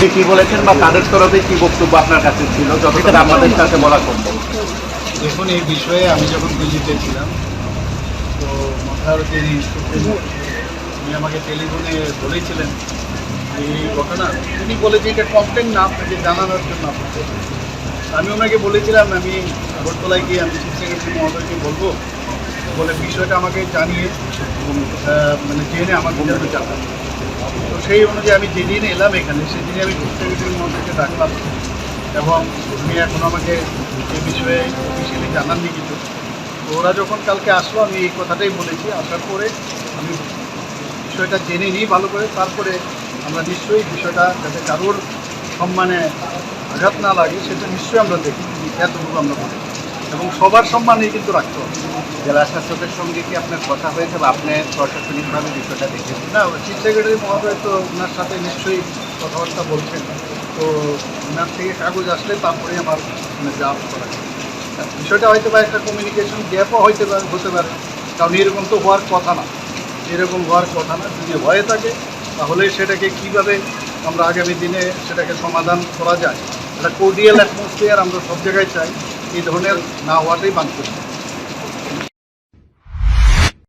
তিনি কি বলেছেন বা তাদের তরফে কি বক্তব্য আপনার কাছে ছিল যতটা আমাদের কাছে বলা সম্ভব? দেখুন, এই বিষয়ে আমি যখন দিল্লিতে ছিলাম, তো মহাভারতের উনি আমাকে টেলিফোনে বলেছিলেন এই ঘটনা। উনি বলেছে এটা কমপ্লেন না, আপনাকে জানানোর জন্য আপনাকে। আমি ওনাকে বলেছিলাম আমি আগরতলায় গিয়ে আমি চিফ সেক্রেটারি মহোদয়কে বলবো, বলে বিষয়টা আমাকে জানিয়ে মানে জেনে আমার ভিতরে জানান। তো সেই অনুযায়ী আমি যেদিন এলাম এখানে, সেদিনই আমি চিফ সেক্রেটারি মহোদয়কে ডাকলাম এবং উনি এখন আমাকে এই বিষয়ে অফিসিয়ালি জানাননি কিছু। তো ওরা যখন কালকে আসলো আমি এই কথাটাই বলেছি, আসার পরে আমি বিষয়টা জেনে নিই ভালো করে, তারপরে আমরা নিশ্চয়ই বিষয়টা যাতে কারোর সম্মানে আঘাত না লাগে সেটা নিশ্চয়ই আমরা দেখি, এতটুকু আমরা বলি এবং সবার সম্মানেই কিন্তু রাখতে হবে। জেলা শাসকের সঙ্গে কি আপনার কথা হয়েছে বা আপনি প্রশাসনিকভাবে বিষয়টা দেখেছেন? না, চিফ সেক্রেটারি মহোদয় তো ওনার সাথে নিশ্চয়ই কথাবার্তা বলছেন। তো ওনার থেকে কাগজ আসলে তারপরেই আমার যা করা যায়। বিষয়টা হয়তো বা একটা কমিউনিকেশন গ্যাপও হতে পারে, কারণ এরকম তো হওয়ার কথা না, এরকম হওয়ার কথা না। যদি হয়ে থাকে তাহলে সেটাকে কিভাবে আমরা আগামী দিনে সেটাকে সমাধান করা যায়, একটা কোর্ডিয়াল অ্যাটমসফিয়ার আমরা সব জায়গায় চাই, এই ধরনের না হওয়াটাই বাঞ্ছনীয়।